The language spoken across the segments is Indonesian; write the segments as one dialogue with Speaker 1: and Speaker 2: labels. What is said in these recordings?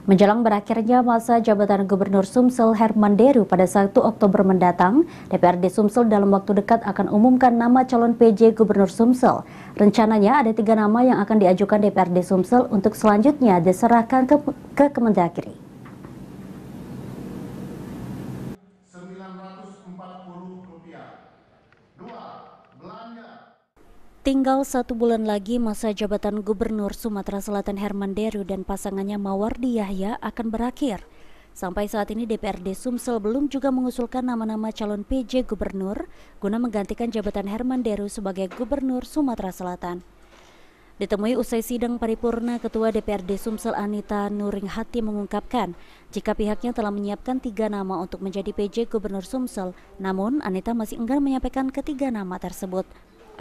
Speaker 1: Menjelang berakhirnya masa jabatan Gubernur Sumsel Herman Deru pada 1 Oktober mendatang, DPRD Sumsel dalam waktu dekat akan umumkan nama calon PJ Gubernur Sumsel. Rencananya ada 3 nama yang akan diajukan DPRD Sumsel untuk selanjutnya diserahkan ke Kemendagri. Tinggal 1 bulan lagi masa jabatan Gubernur Sumatera Selatan Herman Deru dan pasangannya Mawardi Yahya akan berakhir. Sampai saat ini DPRD Sumsel belum juga mengusulkan nama-nama calon PJ Gubernur guna menggantikan jabatan Herman Deru sebagai Gubernur Sumatera Selatan. Ditemui usai sidang paripurna, Ketua DPRD Sumsel Anita Nuringhati mengungkapkan jika pihaknya telah menyiapkan 3 nama untuk menjadi PJ Gubernur Sumsel, namun Anita masih enggan menyampaikan ketiga nama tersebut.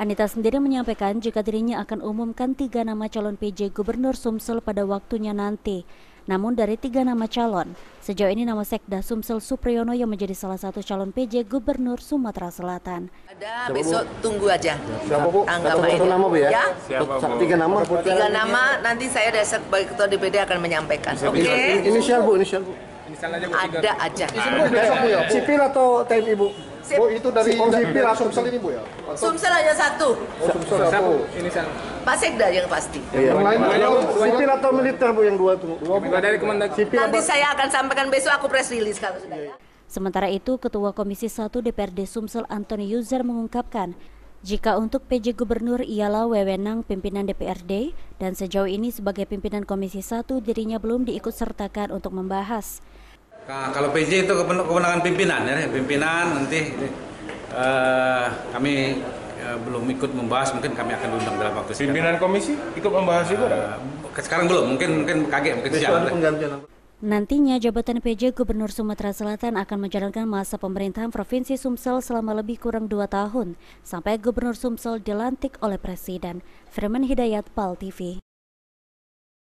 Speaker 1: Anita sendiri menyampaikan jika dirinya akan umumkan 3 nama calon PJ Gubernur Sumsel pada waktunya nanti. Namun dari 3 nama calon, sejauh ini nama Sekda Sumsel Supriyono yang menjadi salah satu calon PJ Gubernur Sumatera Selatan.
Speaker 2: Ada, besok tunggu aja.
Speaker 3: Siapa Bu? Satu nama Bu ya?
Speaker 2: Ya?
Speaker 3: Siapa Bu? 3 nama?
Speaker 2: 3 nama nanti saya sebagai Ketua DPD akan menyampaikan. Oke?
Speaker 3: Inisial Bu, inisial Bu.
Speaker 2: Ada aja.
Speaker 3: Besok Bu ya? Sipil atau TNI Bu? Bu itu dari sipil atau Sumsel ini Bu ya?
Speaker 2: Sumsel hanya 1.
Speaker 3: Sumsel 1.
Speaker 4: Inisial.
Speaker 2: Pak Sekda yang pasti.
Speaker 3: Yang lain sipil atau militer Bu yang 2 tuh?
Speaker 4: Dari Kemendagri.
Speaker 2: Nanti saya akan sampaikan besok, aku press release kalau sudah ya.
Speaker 1: Sementara itu, Ketua Komisi 1 DPRD Sumsel Antoni Yuzar mengungkapkan jika untuk PJ Gubernur ialah wewenang pimpinan DPRD dan sejauh ini sebagai pimpinan Komisi 1 dirinya belum diikutsertakan untuk membahas.
Speaker 5: Kalau PJ itu kewenangan pimpinan ya, pimpinan nanti kami belum ikut membahas, mungkin kami akan diundang dalam waktu sekarang.
Speaker 4: Pimpinan komisi ikut membahas itu?
Speaker 5: Sekarang belum, mungkin kaget, mungkin siang.
Speaker 1: Nantinya jabatan PJ Gubernur Sumatera Selatan akan menjalankan masa pemerintahan Provinsi Sumsel selama lebih kurang 2 tahun sampai Gubernur Sumsel dilantik oleh Presiden. Firman Hidayat, PAL TV.